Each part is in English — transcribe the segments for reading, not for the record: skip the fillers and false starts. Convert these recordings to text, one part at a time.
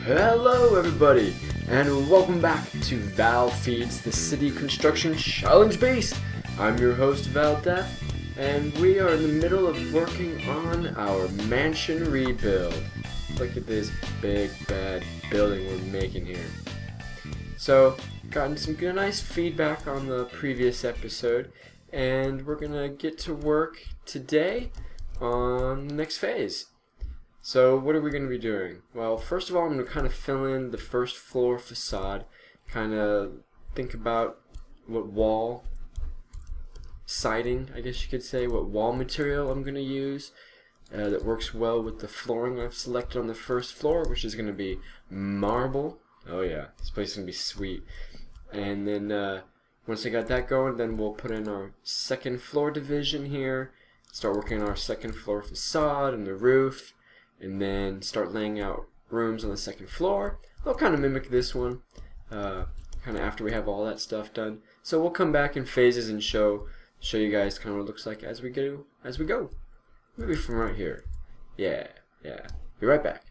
Hello everybody, and welcome back to Val Feeds the City Construction Challenge Base. I'm your host Vaaldeth, and we are in the middle of working on our mansion rebuild. Look at this big bad building we're making here. So, gotten some good nice feedback on the previous episode, and we're gonna get to work today on the next phase. So what are we going to be doing? Well, first of all, I'm going to kind of fill in the first floor facade, kind of think about what wall siding, I guess you could say, what wall material I'm going to use that works well with the flooring I've selected on the first floor, which is going to be marble. Oh yeah, this place is going to be sweet. And then once I got that going, then we'll put in our second floor division here, start working on our second floor facade and the roof, and then start laying out rooms on the second floor. They'll kind of mimic this one, kind of after we have all that stuff done. So we'll come back in phases and show you guys kind of what it looks like as we go. Maybe from right here. Yeah. Be right back.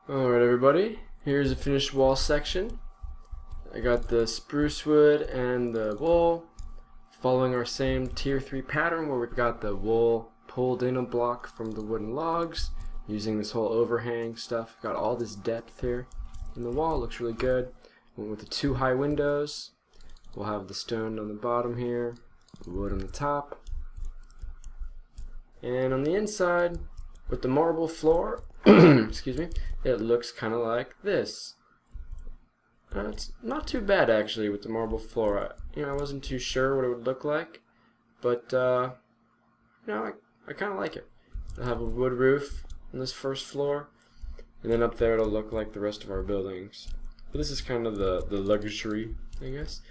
Alright everybody, here's the finished wall section. I got the spruce wood and the wool, following our same tier 3 pattern where we've got the wool pulled in a block from the wooden logs, using this whole overhang stuff. Got all this depth here in the wall, looks really good. Went with the 2 high windows. We'll have the stone on the bottom here, the wood on the top. And on the inside, with the marble floor, excuse me, it looks kind of like this. It's not too bad actually with the marble floor. I wasn't too sure what it would look like, but I kind of like it. I'll have a wood roof on this first floor, and then up there it'll look like the rest of our buildings. But this is kind of the luxury, I guess.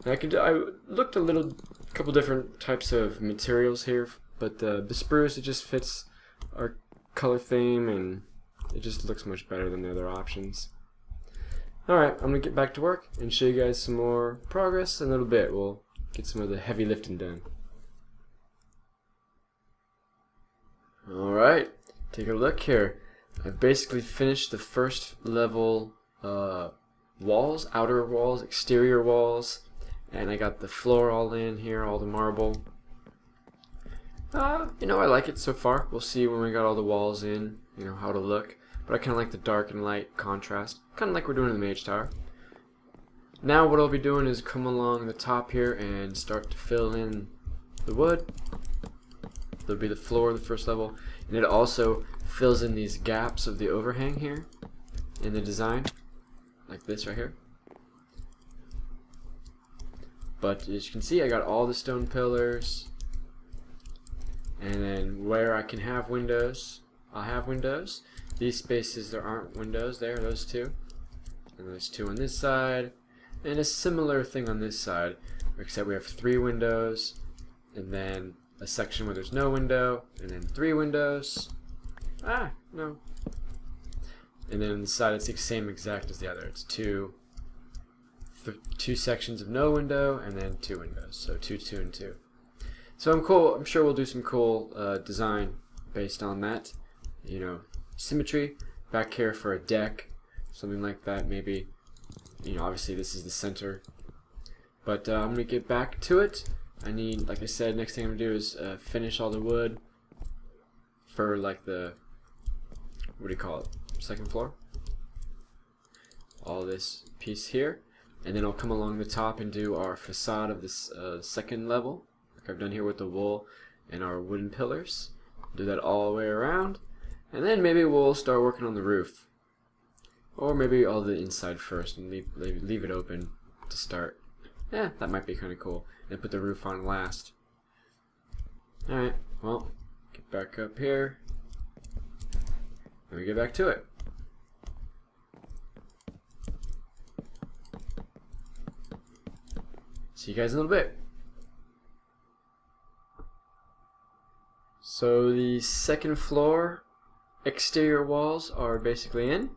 And I looked a couple different types of materials here, but the spruce, it just fits our color theme, and it just looks much better than the other options. Alright, I'm going to get back to work and show you guys some more progress in a little bit. We'll get some of the heavy lifting done. Alright, take a look here. I've basically finished the first level walls, outer walls, exterior walls, and I got the floor all in here, all the marble. I like it so far. We'll see when we got all the walls in, how it'll look. But I kind of like the dark and light contrast, kind of like we're doing in the Mage Tower. Now what I'll be doing is come along the top here and start to fill in the wood. There'll be the floor, the first level, and it also fills in these gaps of the overhang here in the design, like this right here. But as you can see, I got all the stone pillars, and then where I can have windows, I'll have windows. These spaces, there aren't windows there, those 2. And there's 2 on this side. And a similar thing on this side, except we have 3 windows, and then a section where there's no window, and then 3 windows. No. And then on the side, it's the same exact as the other. It's 2 sections of no window, and then 2 windows. So 2, 2, and 2. So I'm sure we'll do some cool design based on that. Symmetry back here for a deck, something like that. Maybe, obviously this is the center, but I'm gonna get back to it. I need, like I said, next thing I'm gonna do is finish all the wood for like the, what do you call it, second floor, all this piece here, and then I'll come along the top and do our facade of this second level, like I've done here with the wool and our wooden pillars. Do that all the way around. And then maybe we'll start working on the roof. Or maybe all the inside first and leave it open to start. Yeah, that might be kind of cool. And put the roof on last. Alright, well, get back up here. And we get back to it. See you guys in a little bit. So the second floor exterior walls are basically in.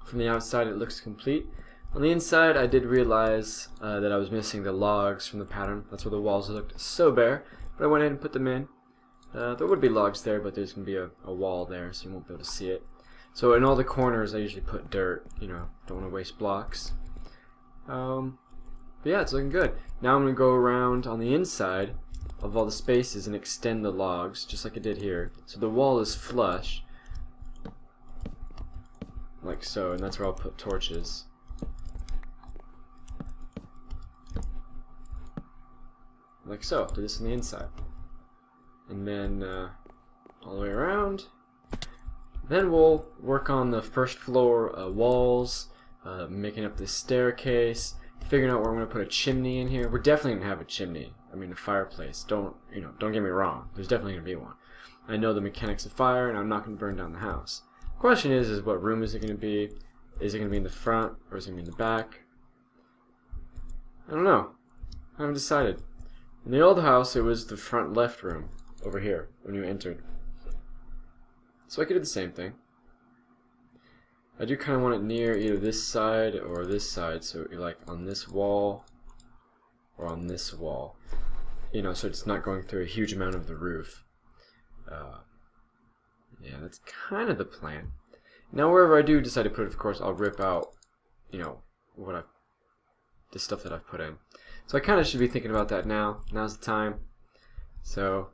From the outside it looks complete. On the inside I did realize that I was missing the logs from the pattern. That's why the walls looked so bare, but I went ahead and put them in. There would be logs there, but there's going to be a wall there, so you won't be able to see it. So in all the corners I usually put dirt, you know, don't want to waste blocks. But yeah, it's looking good. Now I'm going to go around on the inside of all the spaces and extend the logs, just like I did here. So the wall is flush, like so, and that's where I'll put torches. Like so, do this on the inside. And then all the way around. Then we'll work on the first floor walls, making up this staircase, figuring out where I'm going to put a chimney in here. We're definitely going to have a chimney. I mean, a fireplace. Don't get me wrong. There's definitely going to be one. I know the mechanics of fire, and I'm not going to burn down the house. The question is what room is it going to be? Is it going to be in the front, or is it going to be in the back? I don't know. I haven't decided. In the old house, it was the front left room, over here, when you entered. So I could do the same thing. I do kind of want it near either this side or this side, so you're like on this wall or on this wall. You know, so it's not going through a huge amount of the roof. Yeah, that's kind of the plan. Now wherever I do decide to put it, of course, I'll rip out, you know, the stuff that I've put in. So I kind of should be thinking about that now. Now's the time. So,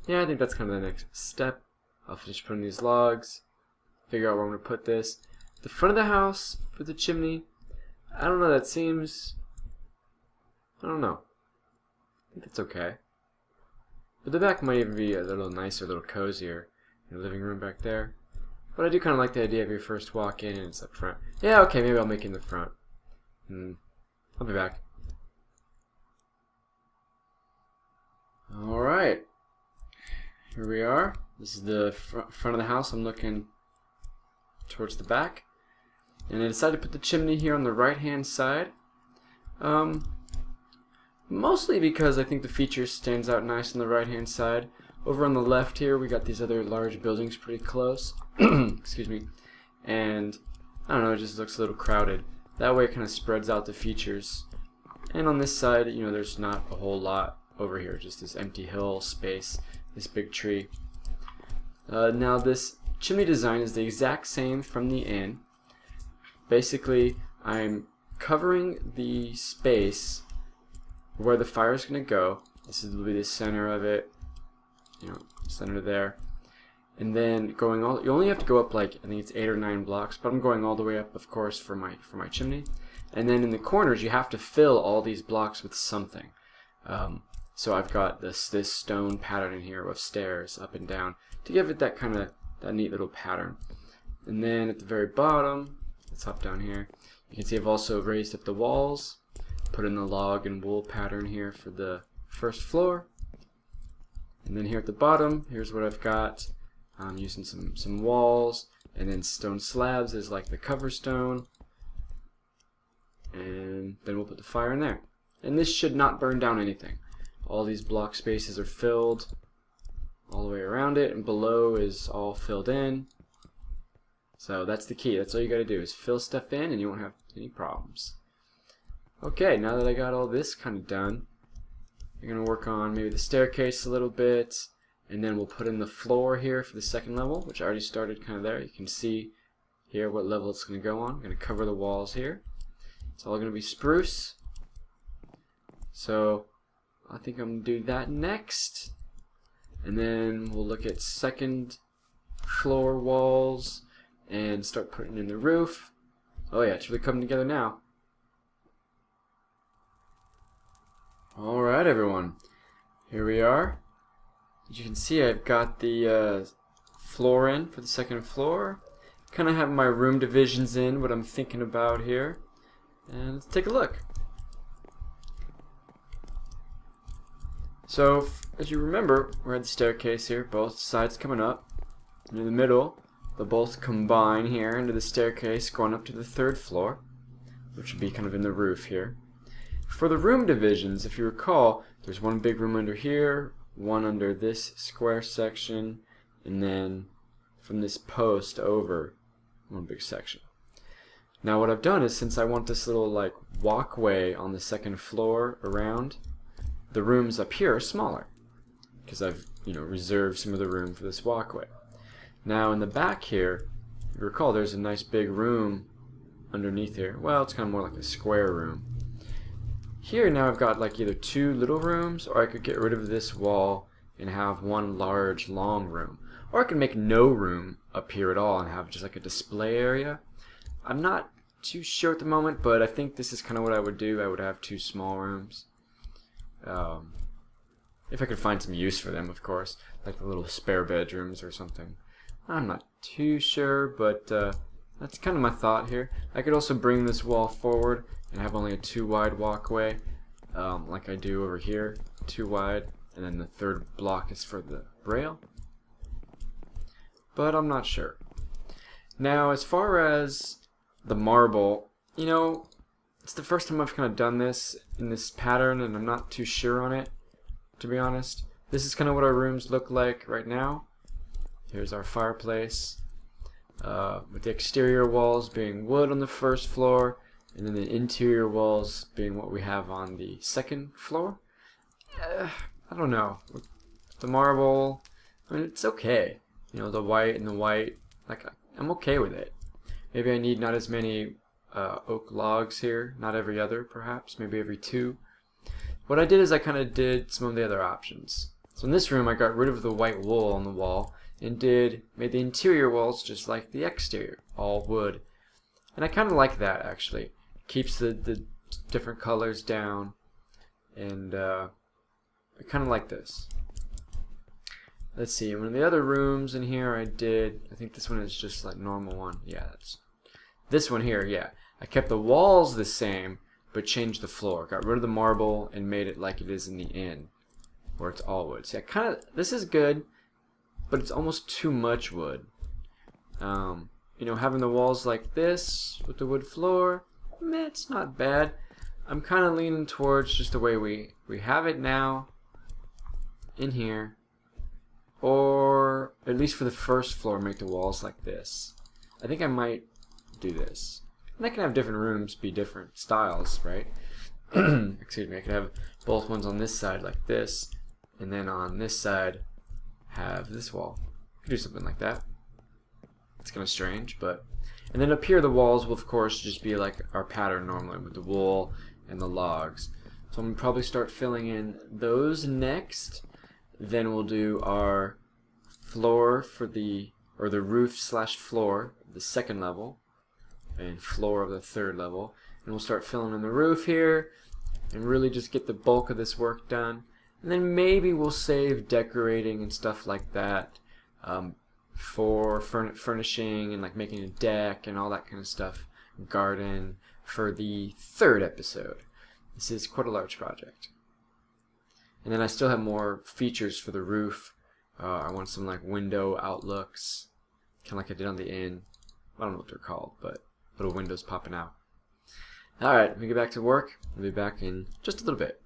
yeah, I think that's kind of the next step. I'll finish putting these logs, figure out where I'm going to put this. The front of the house for the chimney, I don't know, that seems, I don't know. I think it's okay. But the back might even be a little nicer, a little cozier. The living room back there. But I do kind of like the idea of your first walk in and it's up front. Yeah, okay, maybe I'll make it in the front. I'll be back. Alright. Here we are. This is the front of the house. I'm looking towards the back. And I decided to put the chimney here on the right hand side. Mostly because I think the feature stands out nice on the right hand side. Over on the left here we got these other large buildings pretty close. Excuse me. And I don't know, it just looks a little crowded. That way it kind of spreads out the features. And on this side, you know, there's not a whole lot over here, just this empty hill space, this big tree. Now this chimney design is the exact same from the inn. Basically, I'm covering the space where the fire is going to go. This will be the center of it, you know, center there. And then going all, you only have to go up like, I think it's 8 or 9 blocks, but I'm going all the way up, of course, for my chimney. And then in the corners, you have to fill all these blocks with something. So I've got this stone pattern in here of stairs up and down to give it that neat little pattern. And then at the very bottom, let's hop down here. You can see I've also raised up the walls, put in the log and wool pattern here for the first floor. And then here at the bottom, here's what I've got. I'm using some walls and then stone slabs as like the cover stone. And then we'll put the fire in there. And this should not burn down anything. All these block spaces are filled all the way around it, and below is all filled in. So that's the key. That's all you got to do is fill stuff in and you won't have any problems. Okay, now that I got all this kind of done, you're going to work on maybe the staircase a little bit, and then we'll put in the floor here for the second level, which I already started kind of there. You can see here what level it's going to go on. I'm going to cover the walls here. It's all going to be spruce. So I think I'm going to do that next. And then we'll look at second floor walls and start putting in the roof. Oh yeah, it's really coming together now. Alright everyone, here we are. As you can see, I've got the floor in for the second floor. Kind of have my room divisions in, what I'm thinking about here. And let's take a look. So, as you remember, we're at the staircase here, both sides coming up. And in the middle, they'll both combine here into the staircase going up to the third floor, which would be kind of in the roof here. For the room divisions, if you recall, there's one big room under here, one under this square section, and then from this post over, one big section. Now what I've done is, since I want this little like walkway on the second floor around, the rooms up here are smaller. because I've reserved some of the room for this walkway. Now in the back here, if you recall, there's a nice big room underneath here. Well, it's kind of more like a square room. Here now I've got like either two little rooms, or I could get rid of this wall and have one large long room. Or I could make no room up here at all and have just like a display area. I'm not too sure at the moment, but I think this is kind of what I would do. I would have two small rooms. If I could find some use for them, of course, like the little spare bedrooms or something. I'm not too sure, but that's kind of my thought here. I could also bring this wall forward and have only a 2 wide walkway, like I do over here, 2 wide, and then the third block is for the rail. But I'm not sure. Now, as far as the marble, it's the first time I've kind of done this in this pattern, and I'm not too sure on it, to be honest. This is kind of what our rooms look like right now. Here's our fireplace, with the exterior walls being wood on the first floor, and then the interior walls being what we have on the second floor. I don't know. The marble, I mean, it's okay. The white and the white, like, I'm okay with it. Maybe I need not as many oak logs here, not every other, perhaps, maybe every 2. What I did is I kind of did some of the other options. So in this room I got rid of the white wool on the wall and made the interior walls just like the exterior, all wood. And I kind of like that, actually. Keeps the different colors down, and I kind of like this. Let's see, one of the other rooms in here I think this one is just like normal one. Yeah, this one here, yeah. I kept the walls the same, but changed the floor. Got rid of the marble and made it like it is in the inn, where it's all wood. See, this is good, but it's almost too much wood. Having the walls like this with the wood floor, it's not bad. I'm kind of leaning towards just the way we have it now in here. Or, at least for the first floor, make the walls like this. I think I might do this. And I can have different rooms be different styles, right? Excuse me, I could have both ones on this side like this, and then on this side have this wall. I could do something like that. It's kind of strange, but... And then up here the walls will of course just be like our pattern normally, with the wool and the logs. So I'm going to probably start filling in those next. Then we'll do our floor for the roof / floor, the second level, and floor of the third level. And we'll start filling in the roof here, and really just get the bulk of this work done. And then maybe we'll save decorating and stuff like that for furnishing and like making a deck and all that kind of stuff, garden, for the 3rd episode. This is quite a large project. And then I still have more features for the roof. I want some like window outlooks, kind of like I did on the inn. I don't know what they're called, but little windows popping out. Alright, let me get back to work. I'll be back in just a little bit.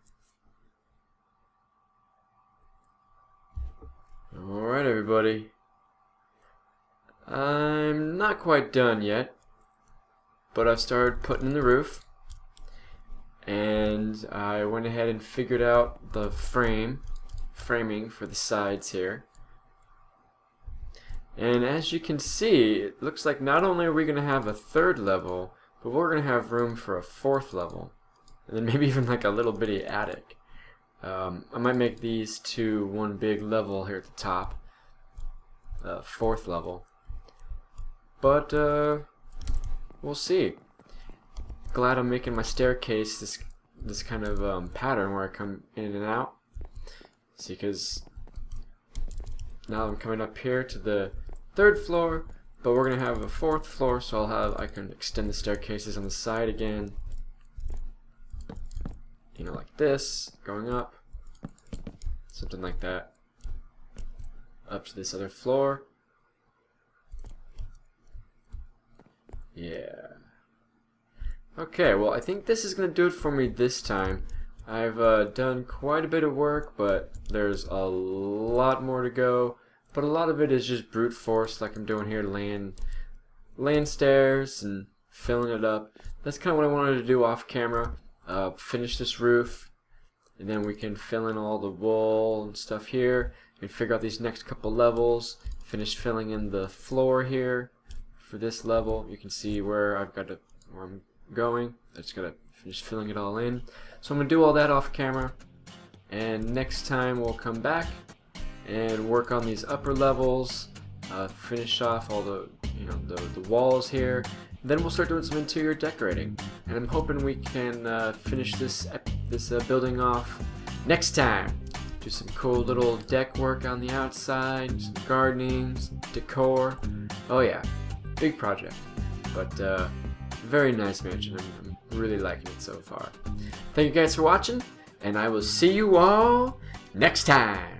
Alright everybody. I'm not quite done yet, but I've started putting in the roof. And I went ahead and figured out the framing for the sides here. And as you can see, it looks like not only are we going to have a 3rd level, but we're going to have room for a 4th level. And then maybe even like a little bitty attic. I might make these two one big level here at the top. 4th level. But we'll see. Glad I'm making my staircase this kind of pattern where I come in and out. See, because now I'm coming up here to the 3rd floor, but we're gonna have a 4th floor, so I can extend the staircases on the side again. Like this, going up, something like that, up to this other floor. Yeah. Okay, well I think this is going to do it for me this time. I've done quite a bit of work, but there's a lot more to go. But a lot of it is just brute force, like I'm doing here, laying stairs and filling it up. That's kind of what I wanted to do off camera. Finish this roof and then we can fill in all the wool and stuff here, and figure out these next couple levels, finish filling in the floor here for this level. You can see where I'm going. I just gotta finish filling it all in. So I'm gonna do all that off camera, and next time we'll come back and work on these upper levels, finish off all the the walls here. Then we'll start doing some interior decorating, and I'm hoping we can finish this building off next time. Do some cool little deck work on the outside, some gardening, some decor. Oh yeah, big project, but very nice mansion. I'm really liking it so far. Thank you guys for watching, and I will see you all next time.